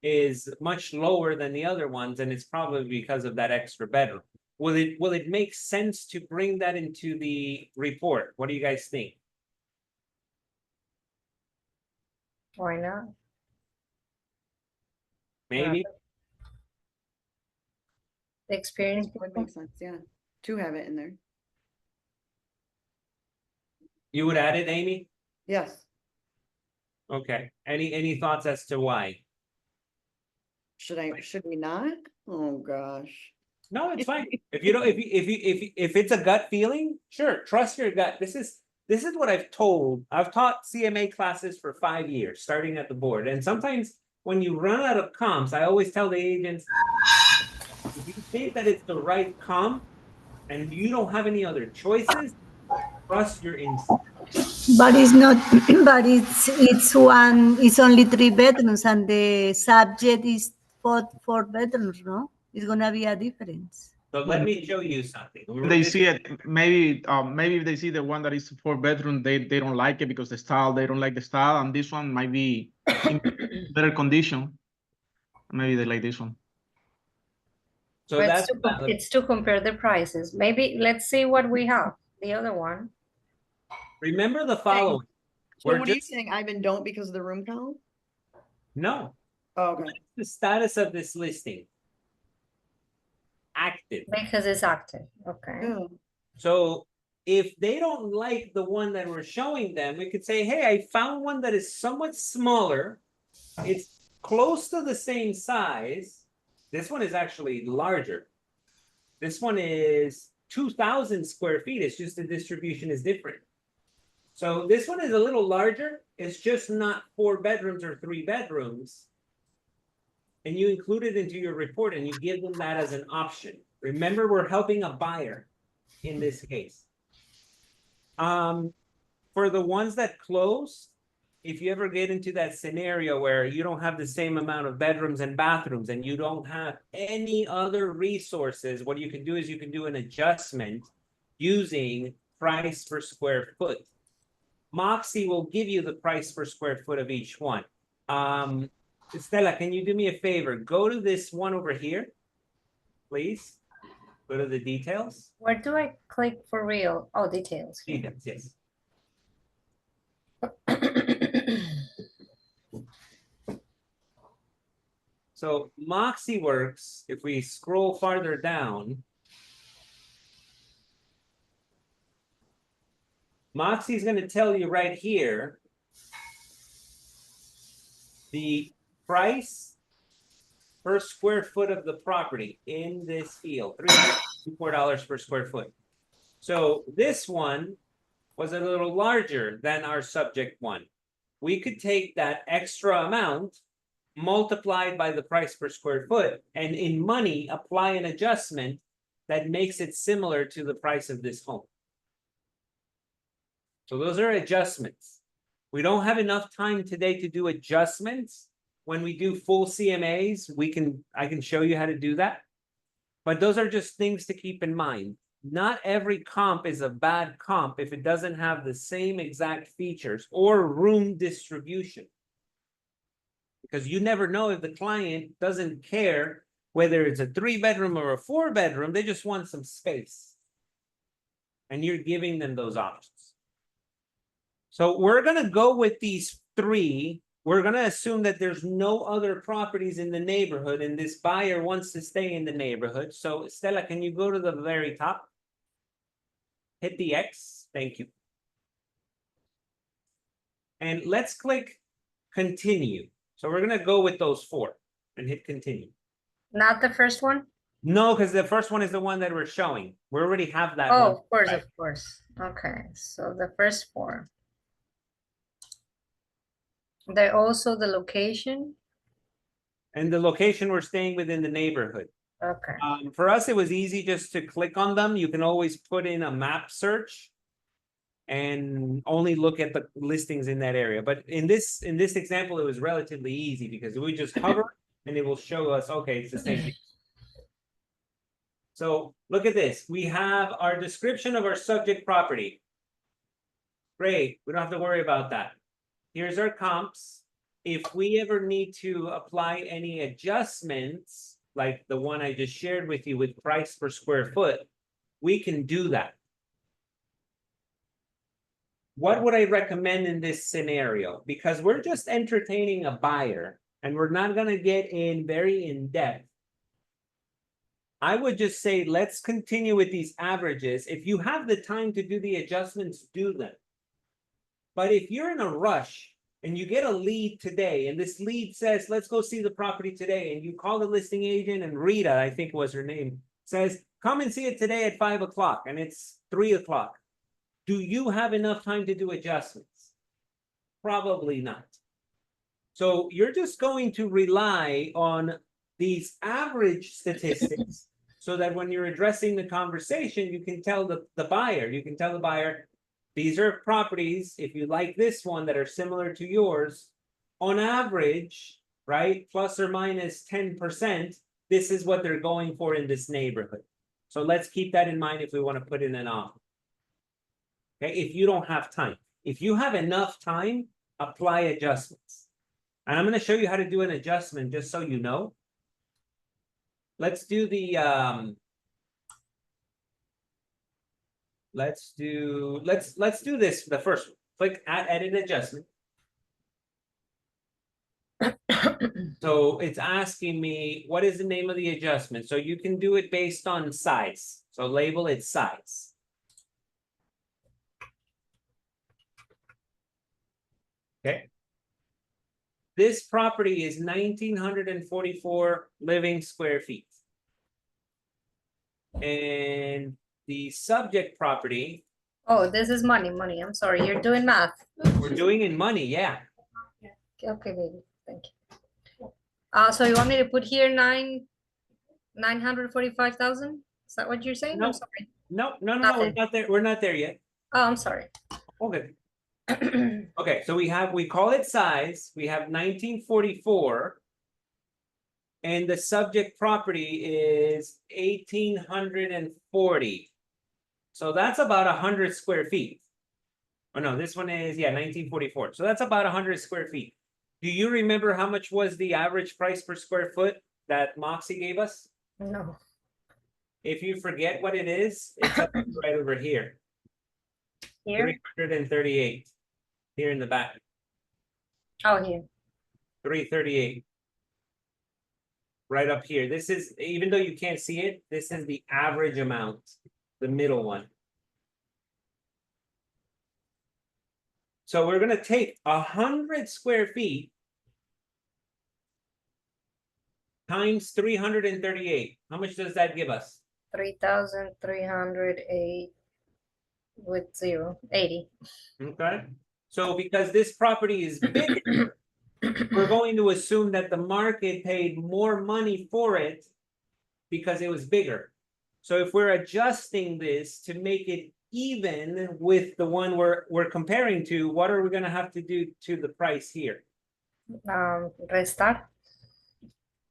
is much lower than the other ones, and it's probably because of that extra bedroom. will it make sense to bring that into the report? What do you guys think? Why not? Maybe. The experience Would people. make sense, yeah, to have it in there. You would add it, Amy? Yes. Okay. Any thoughts as to why? Should we not? Oh, gosh. No, it's fine. If you don't, if it's a gut feeling, sure, trust your gut. This is what I've told. I've taught CMA classes for 5 years, starting at the board. And sometimes when you run out of comps, I always tell the agents, if you think that it's the right comp and you don't have any other choices, trust your instinct. But it's not, but it's only 3 bedrooms and the subject is four bedrooms, no? It's gonna be a difference. So let me show you something. They see it, maybe if they see the one that is 4 bedroom, they don't like it because they don't like the style, and this one might be in better condition. Maybe they like this one. So that's It's to compare the prices. Maybe let's see what we have. The other one. remember the following. So We're what are you just saying? Ivan, don't because of the room count? no. Oh, okay. What's the status of this listing? Active. Because it's active. Okay. Yeah. So if they don't like the one that we're showing them, we could say, hey, I found one that is somewhat smaller. It's close to the same size. This one is actually larger. This one is 2,000 square feet. It's just the distribution is different. So this one is a little larger. It's just not 4 bedrooms or 3 bedrooms. And you include it into your report and you give them that as an option. Remember, we're helping a buyer in this case. For the ones that close, if you ever get into that scenario where you don't have the same amount of bedrooms and bathrooms and you don't have any other resources, what you can do is you can do an adjustment using price per square foot. Moxie will give you the price per square foot of each one. Stella, can you do me a favor? Go to this one over here, please. Go to the details. Where do I click for real? Oh, details. Details, yes. So Moxie works, if we scroll farther down, Moxie is going to tell you right here the price per square foot of the property in this field, $304 per square foot. So this one was a little larger than our subject one. We could take that extra amount multiplied by the price per square foot and in money apply an adjustment that makes it similar to the price of this home. So those are adjustments. We don't have enough time today to do adjustments. When we do full CMAs, I can show you how to do that. But those are just things to keep in mind. Not every comp is a bad comp if it doesn't have the same exact features or room distribution. Because you never know if the client doesn't care whether it's a 3-bedroom or a 4-bedroom, they just want some space. And you're giving them those options. So we're going to go with these 3. We're going to assume that there's no other properties in the neighborhood and this buyer wants to stay in the neighborhood. So Stella, can you go to the very top? Hit the X. Thank you. And let's click continue. So we're going to go with those 4 and hit continue. Not the first one? No, because the first one is the one that we're showing. We already have that one. Oh, of course, right. of course. Okay, so the first 4. They're also the location. And the location, we're staying within the neighborhood. Okay. For us, it was easy just to click on them. You can always put in a map search and only look at the listings in that area. But in this example, it was relatively easy because we just hover and it will show us, okay, it's the same thing. So look at this. We have our description of our subject property. Great. We don't have to worry about that. Here's our comps. If we ever need to apply any adjustments, like the one I just shared with you with price per square foot, we can do that. What would I recommend in this scenario? Because we're just entertaining a buyer and we're not going to get in very in depth. I would just say, let's continue with these averages. If you have the time to do the adjustments, do them. But if you're in a rush and you get a lead today and this lead says, let's go see the property today, and you call the listing agent and Rita, I think was her name, says, come and see it today at 5 o'clock and it's 3 o'clock. Do you have enough time to do adjustments? Probably not. So you're just going to rely on these average statistics so that when you're addressing the conversation, you can tell the buyer, these are properties, if you like this one, that are similar to yours, on average, right, plus or minus 10%, this is what they're going for in this neighborhood. So let's keep that in mind if we want to put in an offer. Okay, if you don't have time. If you have enough time, apply adjustments. And I'm going to show you how to do an adjustment just so you know. Let's do the let's do this, the first one. Click add edit adjustment. So it's asking me what is the name of the adjustment. So you can do it based on size. So label it size. Okay. This property is 1,944 living square feet. And the subject property, Oh, this is money. I'm sorry. You're doing math. we're doing in money, yeah. Okay, baby. Thank you. So you want me to put here 945,000? Is that what you're saying? No. I'm sorry. No, we're Nothing. not there. We're not there yet. Oh, I'm sorry. Okay. Okay, so we call it size. We have 1944. And the subject property is 1,840. So that's about 100 square feet. Oh no, this one is, yeah, 1944. So that's about 100 square feet. Do you remember how much was the average price per square foot that Moxie gave us? No. If you forget what it is, it's up right over here. Here? 338. Here in the back. Oh, here. 338. Right up here. This is, even though you can't see it, this is the average amount, the middle one. So we're going to take 100 square feet times 338. How much does that give us? 3,308 with 80. Okay. So because this property is bigger, we're going to assume that the market paid more money for it because it was bigger. So if we're adjusting this to make it even with the one we're comparing to, what are we going to have to do to the price here? Restart.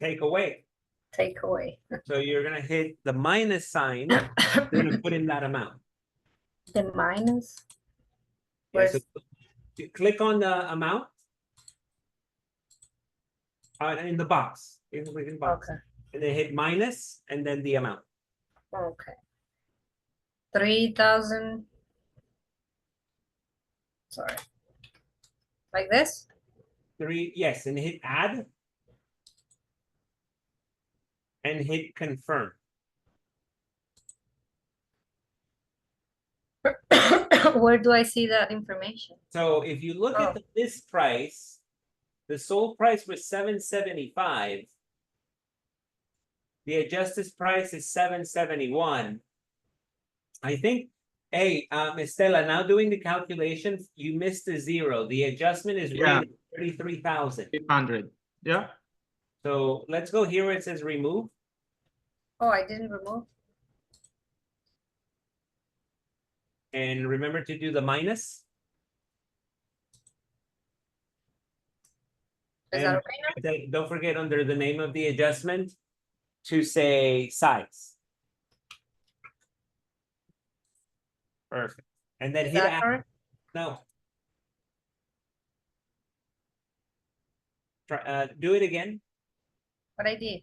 Take away. Take away. So you're going to hit the minus sign. You're going to put in that amount. The minus. Yeah, so you click on the amount in the box. In the box. Okay. And then hit minus and then the amount. Okay. 3,000. Sorry. Like this? Yes, and hit add. And hit confirm. Where do I see that information? So if you look at the list price, the sold price was $775. The adjusted price is $771. I think, hey, Estela, now doing the calculations, you missed a zero. The adjustment is rated 33,000. 800. Yeah. So let's go here where it says remove. Oh, I didn't remove. And remember to do the minus. Is that And okay now? don't forget under the name of the adjustment to say size. Perfect. And then Is hit that add. correct? No. Try, do it again. What I did?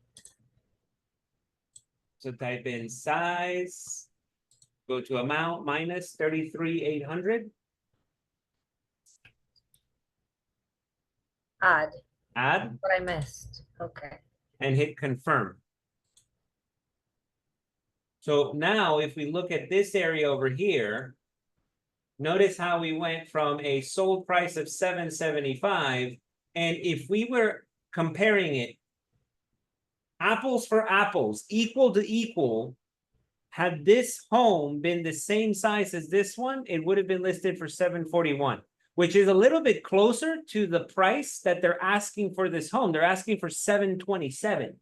So type in size, go to amount minus 33,800, Add add, what I missed. Okay. and hit confirm. So now if we look at this area over here, notice how we went from a sold price of 775, and if we were comparing it apples for apples, equal to equal, had this home been the same size as this one, it would have been listed for 741, which is a little bit closer to the price that they're asking for this home. They're asking for 727.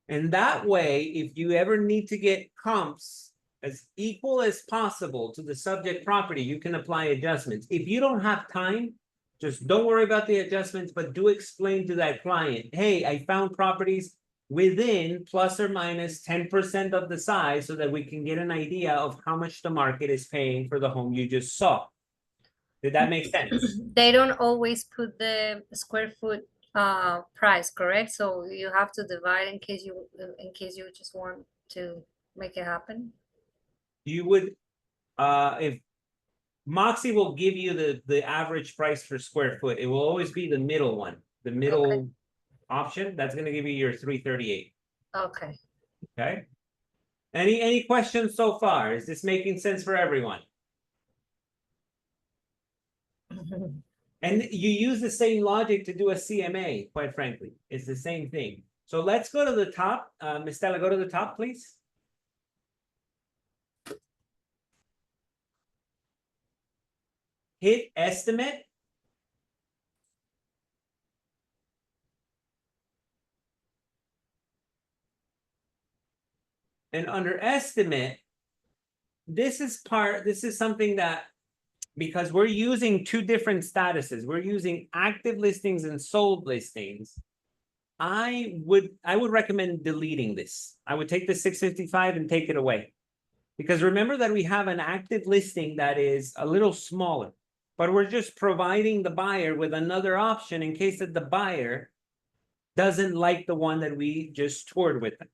And that way, if you ever need to get comps as equal as possible to the subject property, you can apply adjustments. If you don't have time, just don't worry about the adjustments, but do explain to that client, hey, I found properties within plus or minus 10% of the size so that we can get an idea of how much the market is paying for the home you just saw. Did that make sense? They don't always put the square foot price, correct? So you have to divide in case you just want to make it happen. You would, if Moxie will give you the average price per square foot, it will always be the middle one, the middle option. That's going to give you your 338. Okay. Okay. Any questions so far? Is this making sense for everyone? And you use the same logic to do a CMA, quite frankly. It's the same thing. So let's go to the top. Ms. Stella, go to the top, please. Hit estimate. And under estimate, this is something that, because we're using two different statuses, we're using active listings and sold listings. I would recommend deleting this. I would take the 655 and take it away. Because remember that we have an active listing that is a little smaller, but we're just providing the buyer with another option in case that the buyer doesn't like the one that we just toured with them.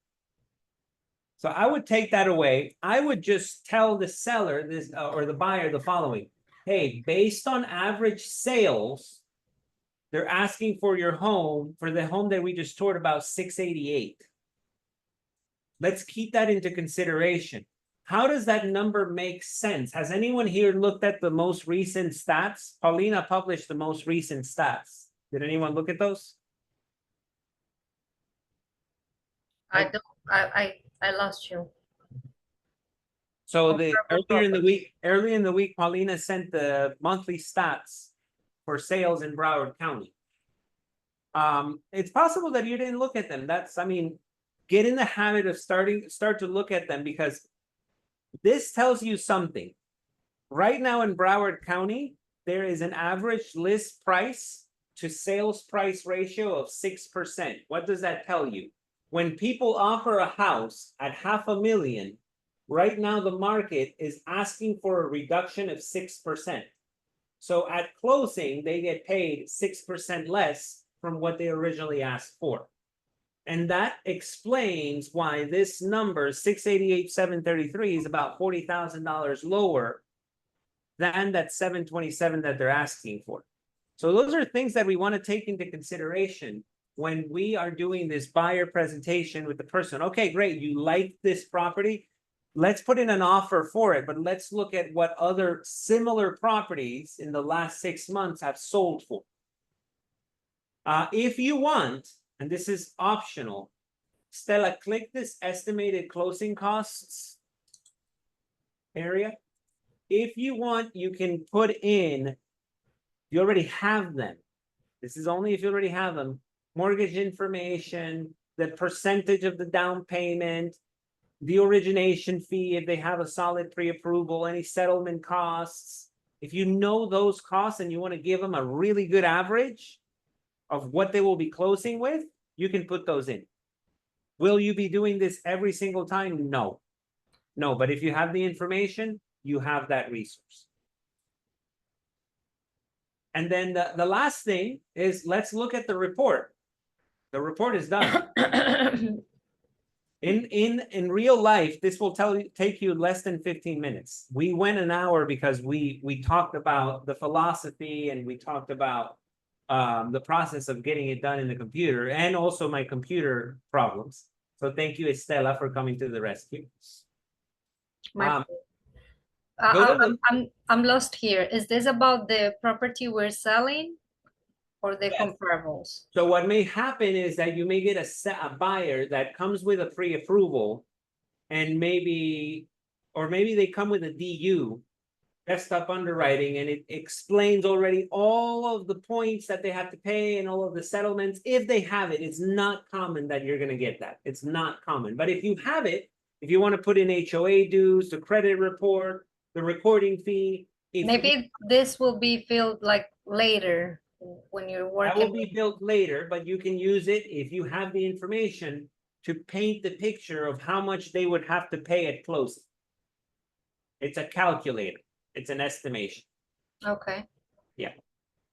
So I would take that away. I would just tell the seller this or the buyer the following. Hey, based on average sales, they're asking for your home, for the home that we just toured, about 688. Let's keep that into consideration. How does that number make sense? Has anyone here looked at the most recent stats? Paulina published the most recent stats. Did anyone look at those? I lost you. So earlier in the week, Paulina sent the monthly stats for sales in Broward County. It's possible that you didn't look at them. Get in the habit of start to look at them, because this tells you something. Right now in Broward County, there is an average list price to sales price ratio of 6%. What does that tell you? When people offer a house at $500,000, right now the market is asking for a reduction of 6%. So at closing, they get paid 6% less from what they originally asked for. And that explains why this number, 688,733, is about $40,000 lower than that 727 that they're asking for. So those are things that we want to take into consideration when we are doing this buyer presentation with the person. Okay, great, you like this property. Let's put in an offer for it, but let's look at what other similar properties in the last 6 months have sold for. If you want, and this is optional, Stella, click this estimated closing costs area. If you want, you can put in, you already have them. This is only if you already have them. Mortgage information, the percentage of the down payment, the origination fee, if they have a solid pre-approval, any settlement costs. If you know those costs and you want to give them a really good average of what they will be closing with, you can put those in. Will you be doing this every single time? No. No, but if you have the information, you have that resource. And then the last thing is, let's look at the report. The report is done. In real life, this will take you less than 15 minutes. We went an hour because we talked about the philosophy and we talked about the process of getting it done in the computer and also my computer problems. So thank you, Estela, for coming to the rescue. My- go to the- I'm lost here. Is this about the property we're selling or the Yes. comparables? So what may happen is that you may get a buyer that comes with a pre-approval and maybe they come with a DU, desktop underwriting, and it explains already all of the points that they have to pay and all of the settlements. If they have it, it's not common that you're going to get that. It's not common. But if you have it, if you want to put in HOA dues, the credit report, the recording fee, Maybe this will be filled like later when you're that will working. be built later, but you can use it if you have the information to paint the picture of how much they would have to pay at closing. It's a calculator. It's an estimation. Okay. Yeah.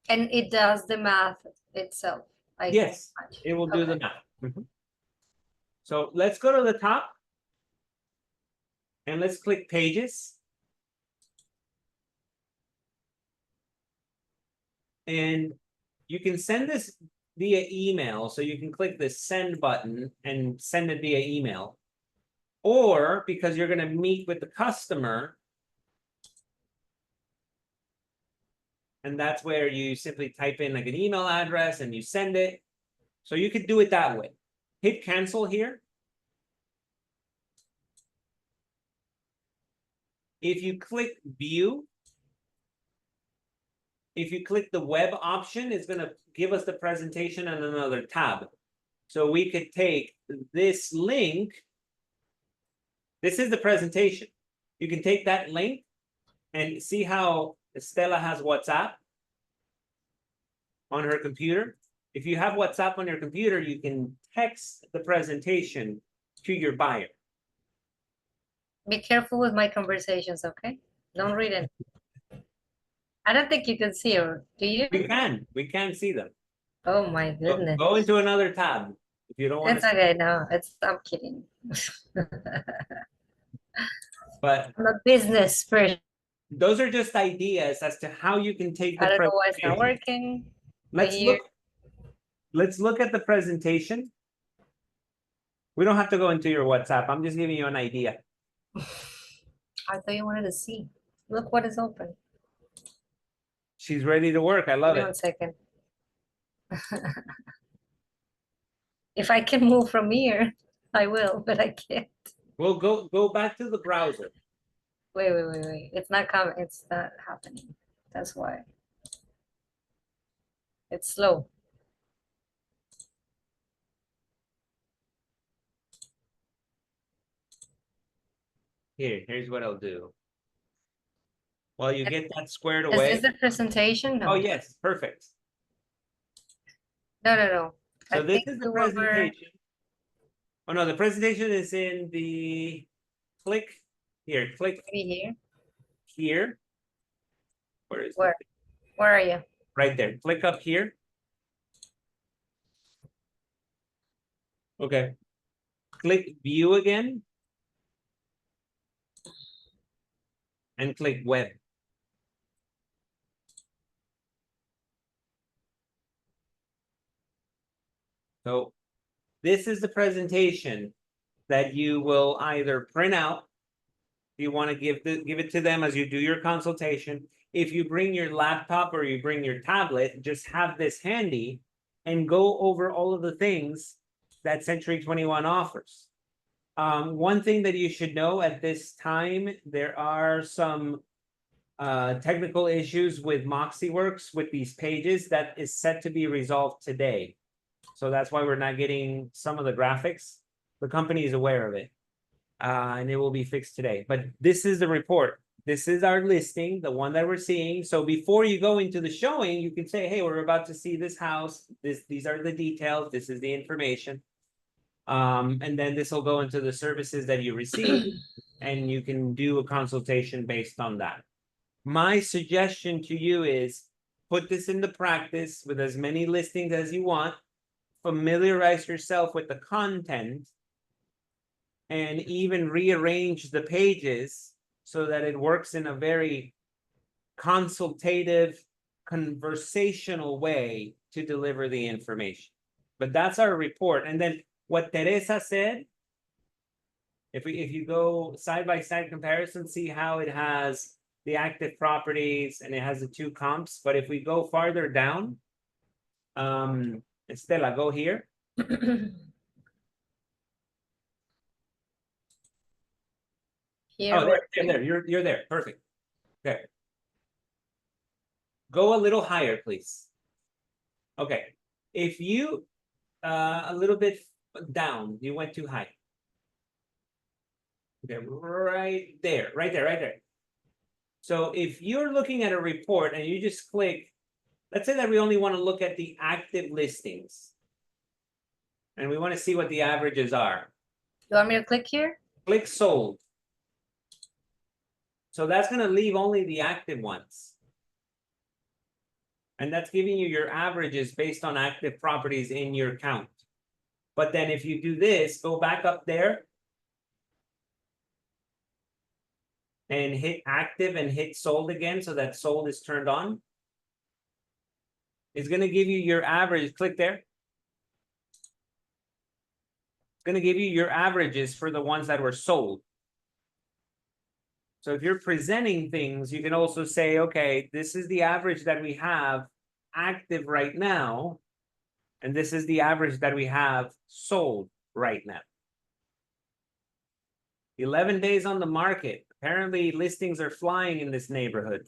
And it does the math itself. Yes, it will do the math. Mhm. So let's go to the top and let's click pages. And you can send this via email. So you can click the send button and send it via email. Or because you're going to meet with the customer, and that's where you simply type in like an email address and you send it. So you could do it that way. Hit cancel here. If you click view, if you click the web option, it's going to give us the presentation on another tab. So we could take this link. This is the presentation. You can take that link and see how Estela has WhatsApp on her computer. If you have WhatsApp on your computer, you can text the presentation to your buyer. Be careful with my conversations, okay? Don't read it. I don't think you can see her. Do you? We can see them. Oh my goodness. Go into another tab if you don't want It's to. okay, no, I'm kidding. But I'm a business person. those are just ideas as to how you can take the I don't know why it's not presentation. working. but here- Let's look at the presentation. We don't have to go into your WhatsApp. I'm just giving you an idea. I thought you wanted to see. Look what is open. She's ready to work. I love Give me it. 1 second. If I can move from here, I will, but I can't. We'll go back to the browser. Wait. It's not coming. It's not happening. That's why. It's slow. Here's what I'll do. While you get that squared Is away. this the presentation? No. Oh, yes, perfect. No. So I this think is the whoever- presentation. Oh, no, the presentation is in the click here. Click Maybe here. here. Where is it? Where are you? Right there. Click up here. Okay. Click view again. And click web. So this is the presentation that you will either print out. You want to give it to them as you do your consultation. If you bring your laptop or you bring your tablet, just have this handy and go over all of the things that Century 21 offers. One thing that you should know at this time, there are some technical issues with MoxiWorks with these pages that is set to be resolved today. So that's why we're not getting some of the graphics. The company is aware of it. And it will be fixed today. But this is the report. This is our listing, the one that we're seeing. So before you go into the showing, you can say, hey, we're about to see this house. These are the details. This is the information. And then this will go into the services that you receive, and you can do a consultation based on that. My suggestion to you is put this into practice with as many listings as you want. familiarize yourself with the content and even rearrange the pages so that it works in a very consultative, conversational way to deliver the information. But that's our report. And then what Teresa said, if you go side-by-side comparison, see how it has the active properties and it has the two comps. But if we go farther down, Estela, go here. Here, Oh, there, you're there. Perfect. Okay. Go a little higher, please. Okay. If you a little bit down, you went too high. Okay, right there. So if you're looking at a report and you just click, let's say that we only want to look at the active listings. And we want to see what the averages are. you want me to click here? Click sold. So that's going to leave only the active ones. And that's giving you your averages based on active properties in your count. But then if you do this, go back up there and hit active and hit sold again so that sold is turned on. It's going to give you your average. Click there. It's going to give you your averages for the ones that were sold. So if you're presenting things, you can also say, okay, this is the average that we have active right now. And this is the average that we have sold right now. 11 days on the market. Apparently listings are flying in this neighborhood.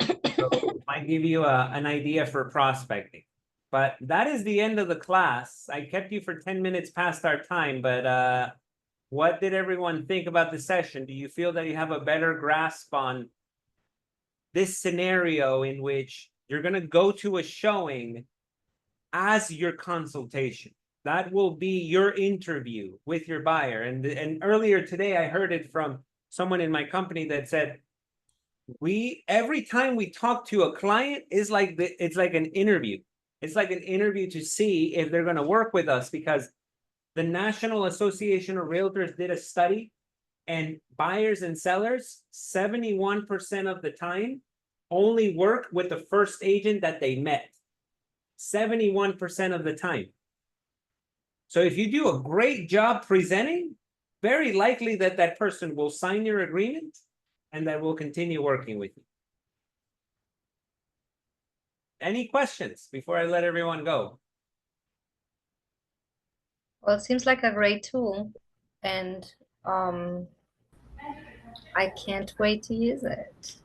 So it might give you an idea for prospecting. But that is the end of the class. I kept you for 10 minutes past our time, but what did everyone think about the session? Do you feel that you have a better grasp on this scenario in which you're going to go to a showing as your consultation? That will be your interview with your buyer. And earlier today, I heard it from someone in my company that said, every time we talk to a client it's like an interview. It's like an interview to see if they're going to work with us, because the National Association of Realtors did a study, and buyers and sellers 71% of the time only work with the first agent that they met. 71% of the time. So if you do a great job presenting, very likely that that person will sign your agreement and that will continue working with you. Any questions before I let everyone go? Well, it seems like a great tool, and I can't wait to use it.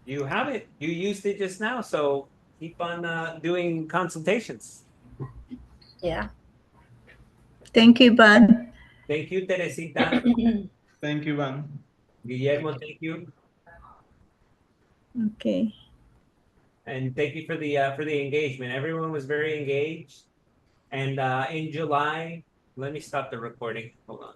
You have it. You used it just now, so keep on doing consultations. Yeah. Thank you, Van. Thank you, Teresita. Thank you, Van. Guillermo, thank you. Okay. And thank you for the engagement. Everyone was very engaged. And in July, let me stop the recording. Hold on.